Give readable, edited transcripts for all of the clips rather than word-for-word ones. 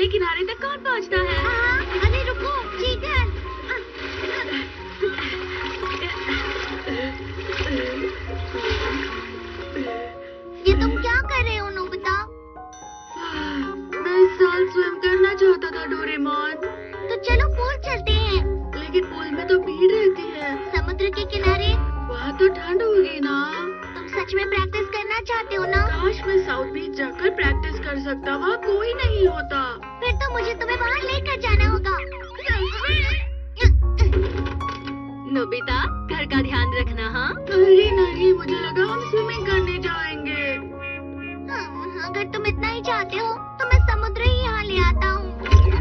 वाले किनारे तक कौन पहुंचता है? अरे रुको, चीगर। ये तुम क्या कर रहे हो नोबिता? मैं इस साल स्विम करना चाहता था डोरेमोन। तो चलो पूल चलते हैं। लेकिन पूल में तो भीड़ रहती है। समुद्र के किनारे वहाँ तो ठंड होगी ना। तुम सच में प्रैक्टिस करना चाहते हो ना? काश मैं साउथ बीच जाकर प्रैक्टिस कर सकता, वहाँ कोई नहीं होता। फिर तो मुझे तुम्हें वहाँ लेकर जाना होगा। नोबिता, घर का ध्यान रखना। हाँ, अरे नहीं, मुझे लगा हम स्विमिंग करने जाएंगे। अगर तुम इतना ही चाहते हो तो मैं समुद्र ही यहाँ ले आता हूँ। गरम।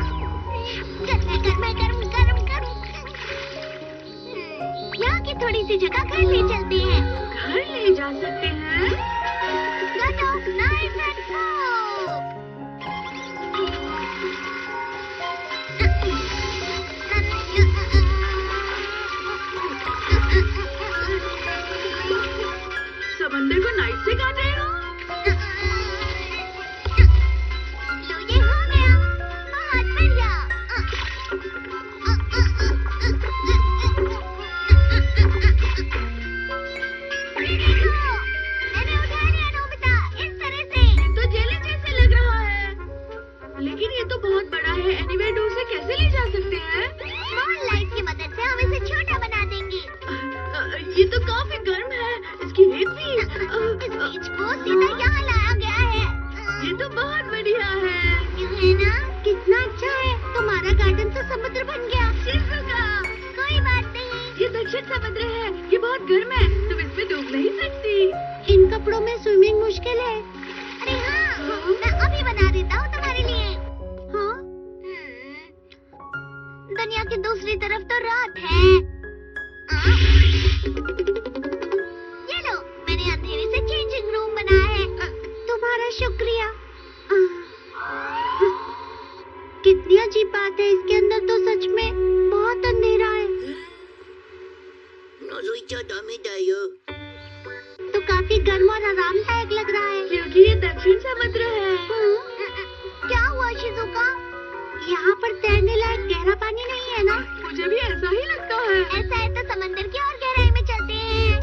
यहाँ की थोड़ी सी जगह घर ले चलते हैं। घर ले जा सकते हैं? चलो, नाइफ एंड फोर्क। समंदर को नाइफ से काट रहे हो? लो, ये हो गया। बहुत बढ़िया। मैंने उठा लिया नोबिता, इस तरह से। तो जेली जैसे लग रहा है। लेकिन ये तो बहुत बड़ा है, एनीवे डोर से कैसे ले जा सकते हैं? स्मॉल लाइट की मदद से हम इसे छोटा बना देंगे। ये तो काफी गर्म है, इसकी रेत भी। इस बीज को सीधा यहाँ लाया गया है। ये तो बहुत बढ़िया है। है ना? कितना अच्छा है। तुम्हारा गार्डन तो समुद्र बन गया। शिजुका, कोई बात नहीं। ये दक्षिण समुद्र है, ये बहुत गर्म है, तुम इसमें डूब नहीं सकती। इन कपड़ों में स्विमिंग मुश्किल है। अरे हाँ, मैं अभी बना देता हूँ तुम्हारे लिए। हाँ? दुनिया की दूसरी तरफ तो रात है। ये लो, मैंने अंधेरे से चेंजिंग रूम बनाया है। तुम्हारा शुक्रिया। कितनी अजीब बात है, इसके अंदर तो सच में बहुत अंधेरा है। तो काफी गर्म और आरामदायक लग रहा है। क्योंकि ये दक्षिण समुद्र है। क्या हुआ शिजुका? यहाँ पर तैरने लायक गहरा पानी नहीं है ना? मुझे भी ऐसा ही लगता है। ऐसा है तो समंदर की और गहराई में चलते हैं।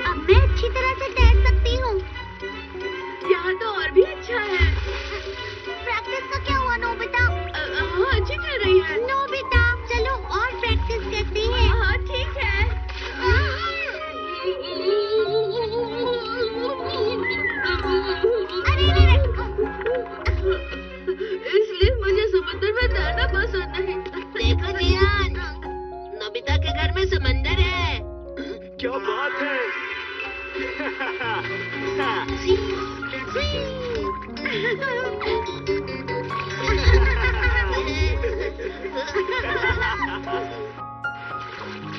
अब मैं अच्छी तरह से तैर सकती हूँ। यहाँ तो और भी अच्छा है। प्रैक्टिस का क्या हुआ नोबिता? हाँ, अच्छी चल रही है। नोबिता, चलो और प्रैक्टिस करते हैं। हाँ, ठीक है। अरे इसलिए मुझे समुद्र में तैरना पसंद नहीं। देखो जियान, नोबिता के घर में समंदर है। क्या बात है?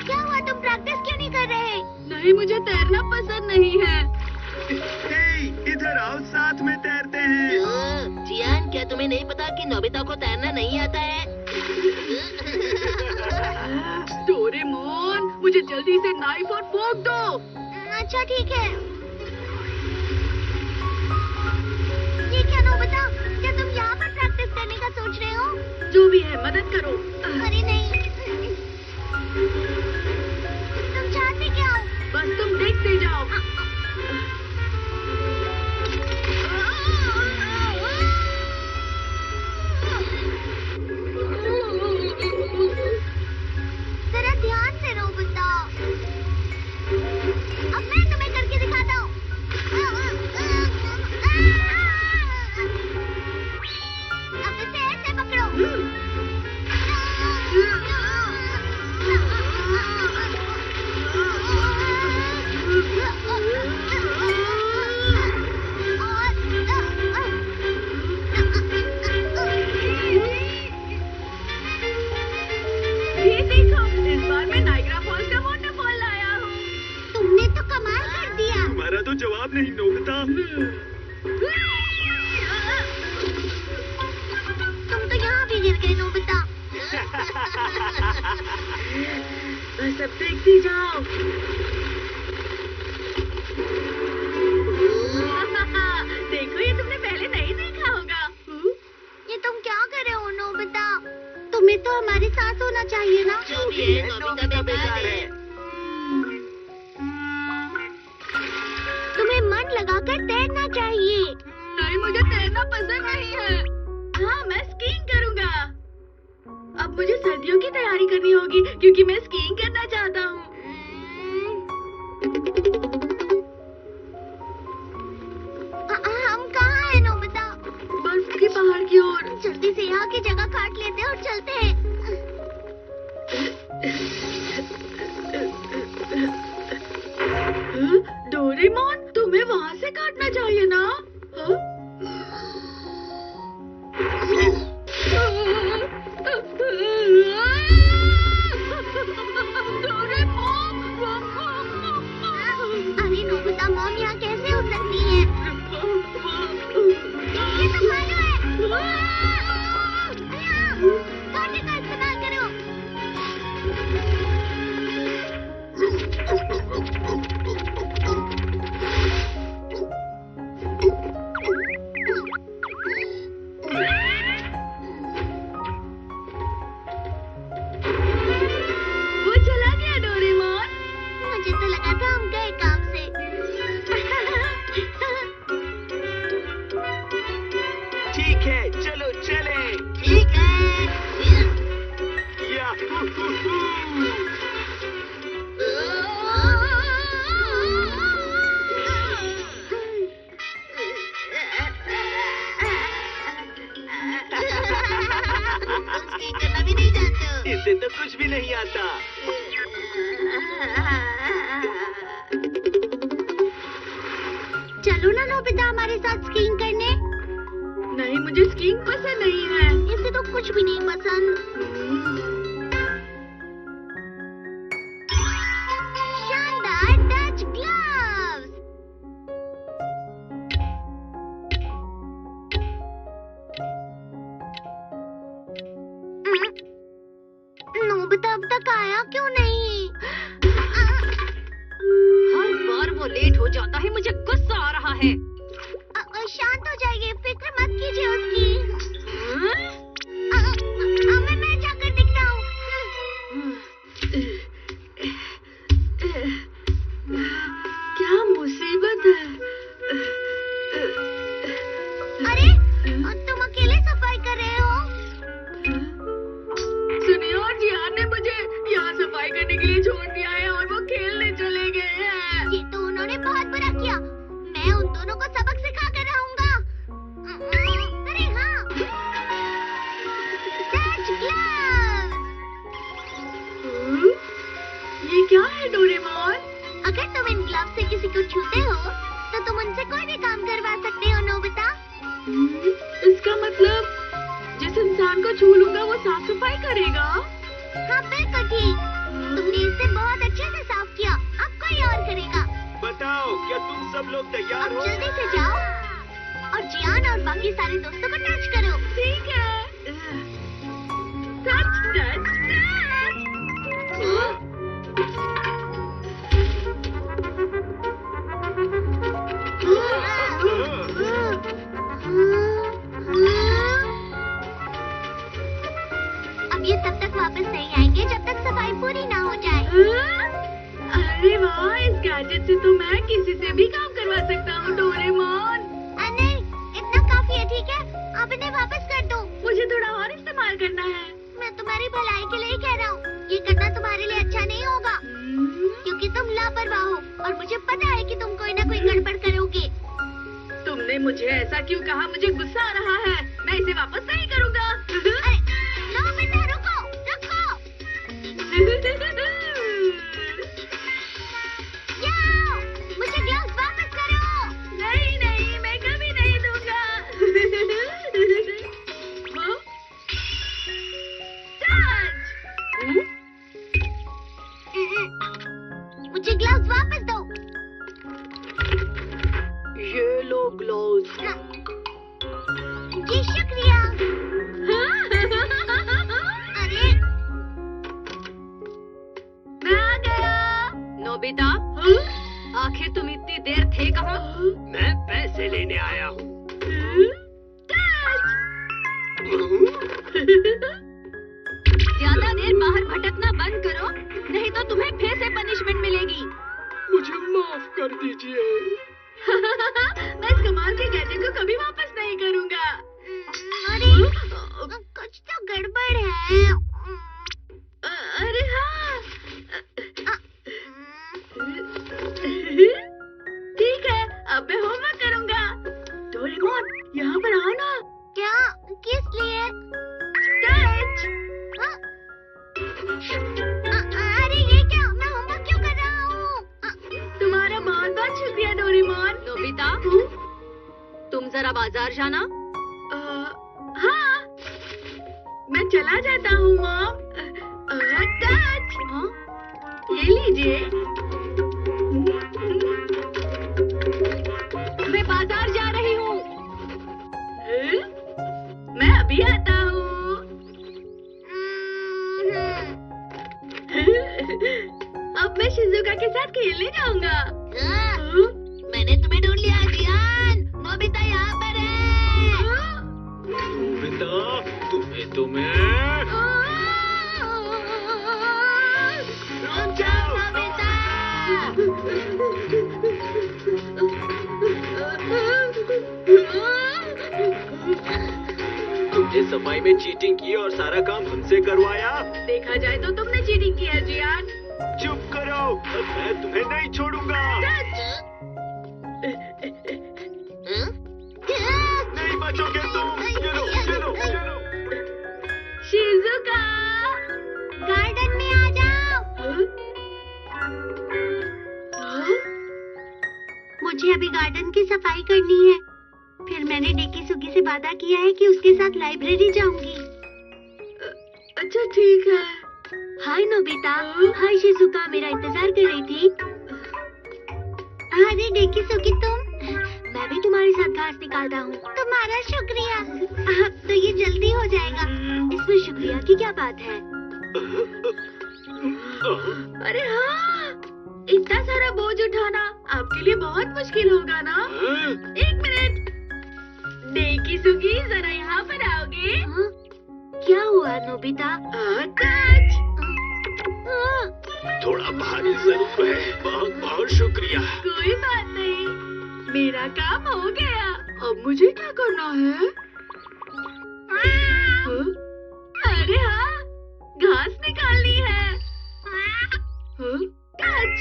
क्या हुआ, तुम प्रैक्टिस क्यों नहीं कर रहे? नहीं, मुझे तैरना पसंद नहीं है। हे, इधर आओ, साथ में तैरते हैं। जियान, क्या तुम्हें नहीं पता कि नोबिता को तैरना नहीं आता है? डोरेमोन, मुझे जल्दी से नाइफ और फोर्क दो। अच्छा ठीक है। ये क्या नोबिता, क्या तुम यहाँ पर प्रैक्टिस करने का सोच रहे हो? जो भी है, मदद करो। अरे नहीं, तुम चाहते क्या हो? बस तुम देखते जाओ। जरा ध्यान से नोबिता। अब मैं तुम्हें करके दिखाता हूँ। अब इसे ऐसे पकड़ो। ये देखो, इस बार मैं नाइग्रा फॉल्स का वाटरफॉल लाया हूँ। तुमने तो कमाल कर दिया। तुम्हारा तो जवाब नहीं नोबिता। तुम तो यहाँ भी गिर गए नोबिता। बस अब देखती जाओ। लगाकर तैरना चाहिए। नहीं, मुझे तैरना पसंद नहीं है। हाँ, मैं स्कीइंग करूँगा। अब मुझे सर्दियों की तैयारी करनी होगी क्योंकि मैं स्कीइंग करना चाहता हूँ। हम कहाँ हैं नोबिता? बर्फ के पहाड़ की ओर। जल्दी से यहाँ की जगह काट लेते हैं और चलते हैं। डोरेमोन, तुम्हें वहाँ से काटना चाहिए ना? अरे नोबिता, मॉम यहाँ कैसे हो सकती है? ये तो भालू है। कांटे का इस्तेमाल करो। वो चला गया डोरेमोन। मुझे तो लगा था हम गए काम से। ठीक है, चलो चले। ठीक है। करना भी नहीं जानते हो। इससे तो कुछ भी नहीं आता। चलो ना नोबिता हमारे साथ स्कीइंग करने। नहीं, मुझे स्कीइंग पसंद नहीं है। इसे तो कुछ भी नहीं पसंद। शानदार टच ग्लव्स। नोबिता अब तक आया क्यों नहीं? हर बार वो लेट हो जाता है, मुझे गुस्सा आ रहा है। शांत हो जाइए, फिक्र मत कीजिए उसकी। मैं जाकर दिखता हूँ। क्या मुसीबत है। अरे तुम अकेले सफाई कर रहे हो? सुनिए, और जियान ने मुझे यहाँ सफाई करने के लिए छोड़ दिया है और वो खेलने चले गए हैं। ये तो उन्होंने बहुत बुरा किया। मैं उन दोनों को सबक सिखा कर रहूंगा। अरे हाँ, टच ग्लव्स। ये क्या है डोरेमोन? अगर तुम इन ग्लव्स से किसी को छूते हो तो तुम उनसे कोई भी काम करवा सकते हो नोबिता। इसका मतलब जिस इंसान को छू लूंगा वो साफ सफाई करेगा? हाँ बिल्कुल ठीक। तुमने इसे बहुत अच्छे से साफ किया। अब कोई और करेगा। बताओ, क्या तुम सब लोग तैयार अब हो? जल्दी से जाओ और जियान और बाकी सारे दोस्तों को टच करो। ठीक है। टच टच अब ये तब तक वापस नहीं आएंगे जब तक सफाई पूरी ना हो जाए। अरे वाह, इस गैजेट से तो मैं किसी से भी काम करवा सकता हूँ डोरेमोन। नहीं, इतना काफी है। ठीक है, आप इन्हें वापस कर दो। मुझे थोड़ा और इस्तेमाल करना है। मैं तुम्हारी भलाई के लिए कह रहा हूँ। ये करना तुम्हारे लिए अच्छा नहीं होगा क्योंकि तुम लापरवाह हो और मुझे पता है कि तुम कोई ना कोई गड़बड़ करोगे। तुमने मुझे ऐसा क्यों कहा? मुझे गुस्सा आ रहा है। मैं इसे वापस नहीं करूँगा। अरे नोबिता, रुको रुको। जाओ, मुझे ग्लव्स वापस करो। नहीं नहीं, मैं कभी नहीं दूंगा। हाँ? टच! मुझे ग्लव्स वापस दो। ये लो ग्लोव्स। जी शुक्रिया। अरे मैं आ गया। नोबिता, हाँ? आखिर तुम इतनी देर थे कहाँ? मैं पैसे लेने आया हूँ। ज्यादा देर बाहर भटकना बंद करो, नहीं तो तुम्हें फिर से पनिशमेंट मिलेगी। मुझे माफ कर दीजिए। यहाँ पर आओ ना। क्या? किस लिए? टच। अरे ये क्या? मैं होमवर्क क्यों कर रहा हूँ? तुम्हारा बहुत बहुत शुक्रिया डोरेमोन। नोबिता, तुम जरा बाजार जाना। हाँ, मैं चला जाता हूँ मॉम। टच। हाँ? ये लीजिए। मैं बाजार जा रही हूँ। मैं अभी आता हूँ। अब मैं शिजुका के साथ खेलने जाऊंगा। मैंने तुम्हें ढूंढ लिया जियान। नोबिता यहाँ पर है। नोबिता, तुम्हें रुक जाओ नोबिता। तुमने सफाई में चीटिंग की और सारा काम हमसे करवाया। देखा जाए तो तुमने चीटिंग की है जियान। चुप करो, अब मैं तुम्हें नहीं छोड़ूंगा। नहीं बचोगे तुम। चलो चलो चलो। शिजुका, गार्डन में आ जाओ। मुझे अभी गार्डन की सफाई करनी है। फिर मैंने डेकिसुगी से वादा किया है कि उसके साथ लाइब्रेरी जाऊंगी। अच्छा ठीक है। हाय नोबिता। हाय शिजुका, मेरा इंतजार कर रही थी। अरे डेकिसुगी तुम। मैं भी तुम्हारे साथ घास निकालता हूँ। तुम्हारा शुक्रिया। तो ये जल्दी हो जाएगा। इसमें शुक्रिया की क्या बात है? अरे हाँ, इतना सारा बोझ उठाना आपके लिए बहुत मुश्किल होगा ना। एक मिनट, डेकिसुगी जरा यहाँ पर आओगे? हाँ? क्या हुआ नोबिता? टच। थोड़ा भारी जरूर है। बहुत बहुत शुक्रिया। कोई बात नहीं, मेरा काम हो गया। अब मुझे क्या करना है? हाँ? अरे हाँ, घास निकालनी है। हाँ? टच।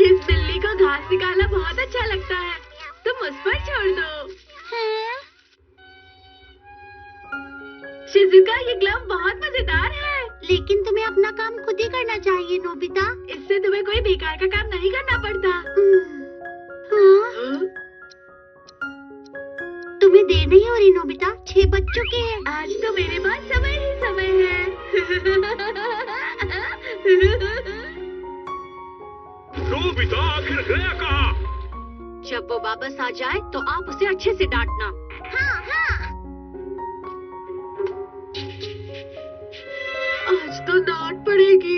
इस बिल्ली को घास निकालना बहुत अच्छा लगता है। तुम उस पर छोड़ दो। शिजुका, ये ग्लव बहुत मजेदार है। लेकिन तुम्हें अपना काम खुद ही करना चाहिए नोबिता। इससे तुम्हें कोई बेकार का काम नहीं करना पड़ता। हाँ? तुम्हें देर नहीं हो रही नोबिता? 6 बज चुके हैं। आज तो मेरे पास समय ही समय है। नोबिता आखिर गया कहाँ? जब वो वापस आ जाए तो आप उसे अच्छे से डांटना। हाँ हाँ। आज तो डांट पड़ेगी।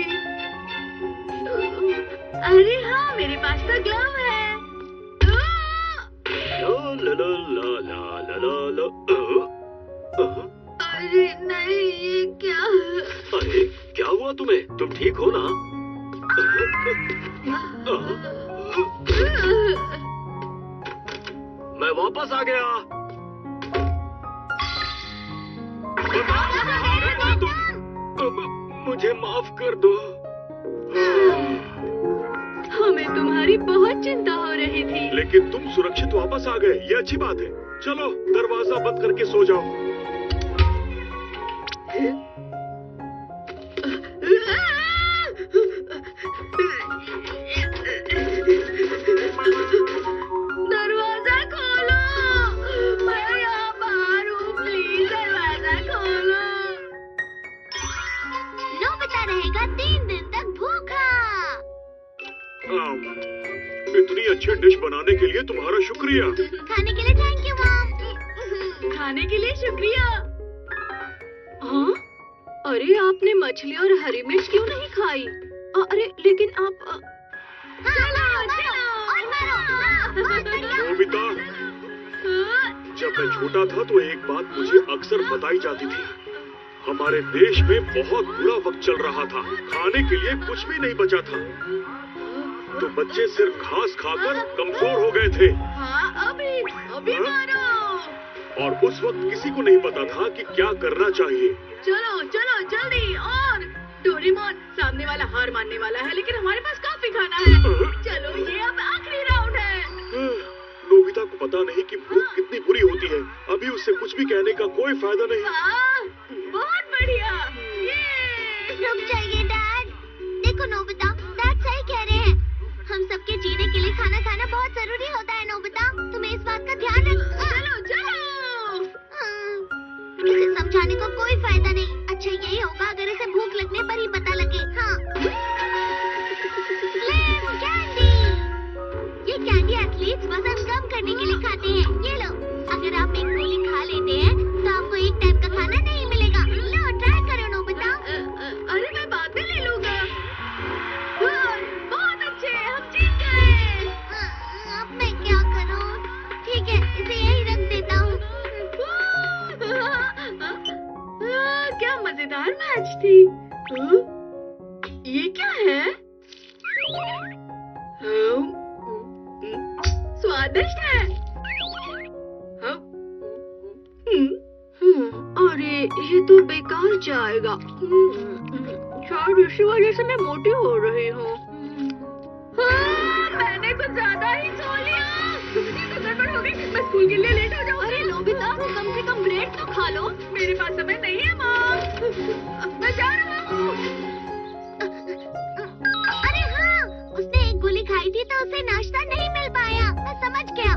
अरे हाँ, मेरे पास तो ग्लव है। ला ला ला ला ला ला ला। अरे नहीं, ये क्या? अरे क्या हुआ तुम्हें? तुम ठीक हो ना? मैं वापस आ गया। मुझे माफ कर दो। हमें तुम्हारी बहुत चिंता हो रही थी। लेकिन तुम सुरक्षित वापस आ गए, ये अच्छी बात है। चलो दरवाजा बंद करके सो जाओ। दरवाजा खोलो, मैं यहाँ बाहर हूँ, प्लीज दरवाजा खोलो। नोबिता रहेगा 3 दिन तक भूखा। इतनी अच्छी डिश बनाने के लिए तुम्हारा शुक्रिया। खाने के लिए थैंक यू मॉम। खाने के लिए शुक्रिया। हाँ? अरे आपने मछली और हरी मिर्च क्यों नहीं खाई? अरे लेकिन आप और मारो। नोबिता, जब मैं छोटा था तो एक बात मुझे अक्सर बताई जाती थी। हमारे देश में बहुत बुरा वक्त चल रहा था। खाने के लिए कुछ भी नहीं बचा था, तो बच्चे सिर्फ घास खाकर कमजोर हो गए थे। हाँ, अभी मारो। और उस वक्त किसी को नहीं पता था कि क्या करना चाहिए। चलो चलो जल्दी। और डोरेमोन, सामने वाला हार मानने वाला है, लेकिन हमारे पास काफी खाना है। चलो, ये अब आखिरी राउंड है। कुछ भी कहने का कोई फायदा नहीं। वाह, बहुत बढ़िया। ये रुक जाइए डैड। देखो नोबिता, डैड सही कह रहे हैं। हम सबके जीने के लिए खाना खाना बहुत जरूरी होता है नोबिता। तुम्हें इस बात का ध्यान चलो चलो। इसे समझाने को कोई फायदा नहीं। अच्छा यही होगा अगर इसे भूख लगने पर ही पता लगे। हाँ, फ्लेम कैंडी। ये कैंडी एथलीट्स वजन कम करने के लिए खाते हैं। ये लो, अगर आप एक गोली खा लेते हैं तो आपको एक टाइम का खाना नहीं मिलेगा। लो ट्राई करो नोबिता। अरे मैं बाद में ले लूंगा। बहुत अच्छे, हम जीत गए। अब मैं क्या करूं? ठीक है, इसे यही रख देता हूँ। क्या मजेदार मैच थी। ये क्या है? स्वादिष्ट है। अरे ये तो बेकार जाएगा। शायद इसी वजह से मैं मोटी हो रही हूँ। मैंने कुछ ज्यादा ही सो लिया। ये तो गड़बड़ हो गई। मैं स्कूल के लिए लेट हो जाऊंगी। अरे नोबिता, कम से कम ब्रेड तो खा लो। मेरे पास समय नहीं है माँ। मैं जा रहा हूँ। अरे हाँ, उसने एक गोली खाई थी तो उसे नाश्ता नहीं मिल पाया। मैं समझ गया,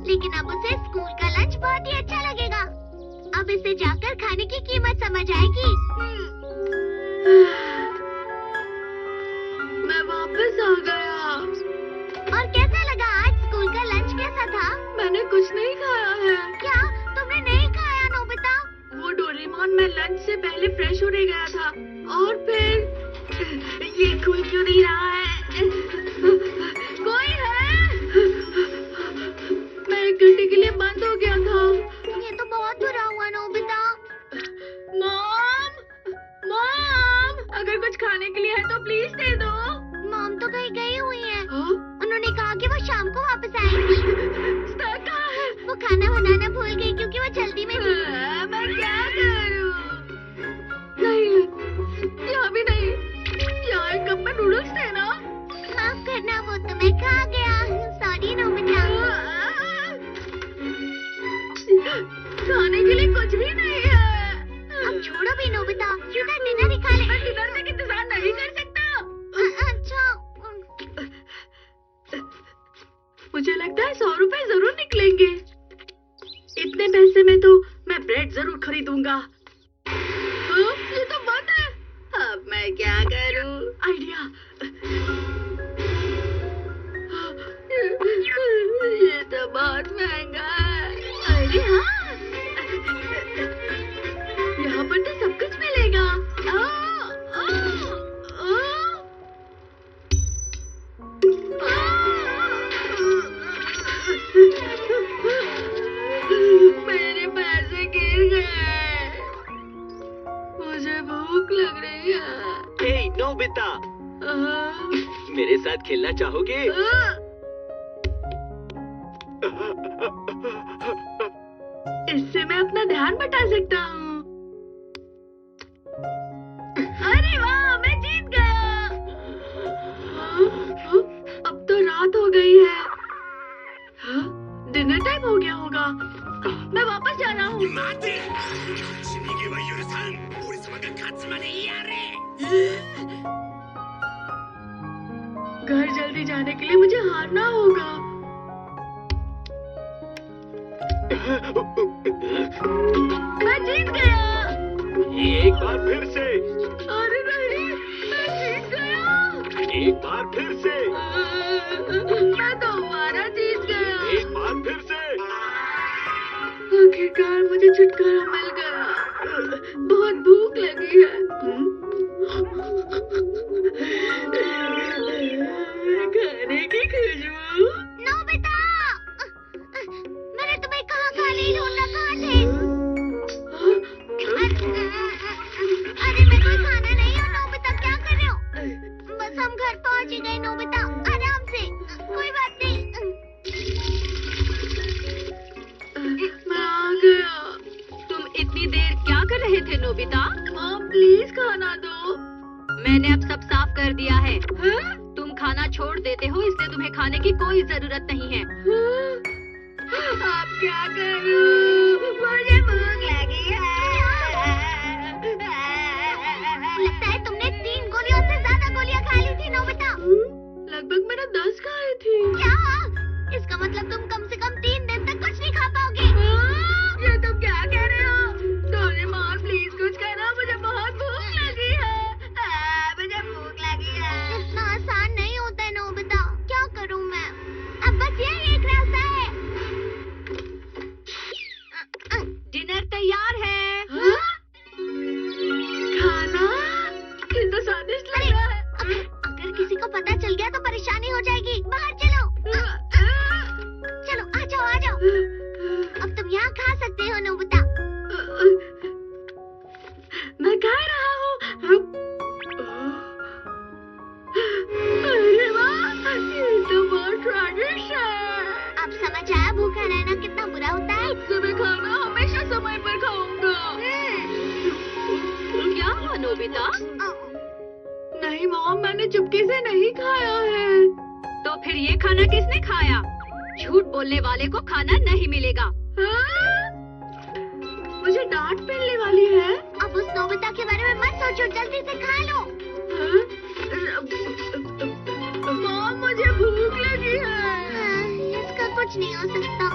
लेकिन अब उसे स्कूल का लंच बहुत ही अच्छा लगेगा। अब इसे जाकर खाने की कीमत समझ आएगी। मैं वापस आ गया। और कैसा लगा आज स्कूल का लंच? कैसा था? मैंने कुछ नहीं खाया है। क्या तुमने नहीं खाया नोबिता? वो डोरेमोन में लंच से पहले फ्रेश होने गया था और फिर ये खुल क्यों नहीं रहा है? कोई है? मैं 1 घंटे के लिए बंद हो गया था। ये तो बहुत बुरा हुआ नोबिता। मॉम, मॉम, अगर कुछ खाने के लिए है तो प्लीज दे दो। मॉम तो कहीं गई हुई है। हाँ? उन्होंने कहा कि वो शाम को वापस आएंगी। स्टार कहाँ है? वो खाना बनाना भूल गई क्योंकि वो जल्दी में थी। मैं क्या करूं? नहीं, यहाँ भी नहीं। यहाँ एक कप में नूडल्स थे ना। माफ करना, वो तो मैं खा गया। Sorry Nobita. खाने के लिए कुछ भी नहीं है। अब छोड़ो भी नोबिता, सीधा डिनर ही खा ले। मैं डिनर तक इंतजार नहीं कर सकता। अच्छा, मुझे लगता है 100 रुपए जरूर निकलेंगे। इतने पैसे में तो मैं ब्रेड जरूर खरीदूंगा। ये तो बंद है। अब मैं क्या करूं? आइडिया। ये तो बहुत महंगा है। अरे हाँ, यहाँ पर तो सब कुछ मिलेगा। मेरे पैसे गिर गए। मुझे भूख लग रही है। हे नोबिता, मेरे साथ खेलना चाहोगे? इससे मैं अपना ध्यान बटा सकता हूँ। अरे वाह, मैं जीत गया। अब तो रात हो गई है। डिनर टाइम हो गया होगा। मैं वापस जा रहा हूँ। घर जल्दी जाने के लिए मुझे हारना होगा। मैं जीत गया। एक बार फिर से। अरे नहीं, मैं जीत गया। एक बार फिर से। मैं दोबारा जीत गया। एक बार फिर से। आखिरकार मुझे छुटकारा मिल गया। बहुत भूख लगी है। खाने की खुशबू। नोबिता, मैंने तुम्हें कहाँ खाली ढूंढना, कहाँ थे? अरे मैं कोई खाना नहीं हूँ नोबिता, क्या कर रहे हो? बस हम घर पहुँच ही गए नोबिता, आराम से, कोई बात नहीं। मैं आ गया। तुम इतनी देर क्या कर रहे थे नोबिता? माँ प्लीज खाना दो। मैंने अब सब साफ कर दिया है। तुम खाना छोड़ देते हो, इसलिए तुम्हें खाने की कोई जरूरत नहीं है। अब क्या करूं? मुझे भूख लगी है। लगता है तुमने 3 गोलियों से ज्यादा गोलियां खा ली थी नोबिता। लगभग मैंने 10 खाई थी। क्या? इसका मतलब तुम कम से कम 3 दिन तक कुछ नहीं खा पाओगे। ये तुम क्या कह रहे हो? डोरेमोन प्लीज कुछ करो, मुझे बहुत भूख लगी है। मुझे भूख लगी है। इतना आसान नहीं होता है नोबिता। क्या करूं मैं? अब बस यही एक रास्ता है। डिनर तैयार है। खाना कितना स्वादिष्ट लग रहा है। अगर किसी को पता चल गया तो परेशानी हो जाएगी। बाहर चलो। चलो आ जाओ आ जाओ। अब तुम यहाँ खा सकते हो नोबिता। मैं खा रहा हूँ। अरे वाह, ये तो बहुत स्वादिष्ट है। अब समझ आया भूखा रहना कितना बुरा होता है। अब से मैं खाना हमेशा समय पर खाऊंगा। क्या हुआ नोबिता? नहीं मॉम, मैंने चुपके से नहीं खाया है। तो फिर ये खाना किसने खाया? झूठ बोलने वाले को खाना नहीं मिलेगा। हाँ? मुझे डांट मिलने वाली है। अब उस नोबिता के बारे में मत सोचो, जल्दी से खा लो। हाँ? मॉम, मुझे भूख लगी है। इसका कुछ नहीं हो सकता।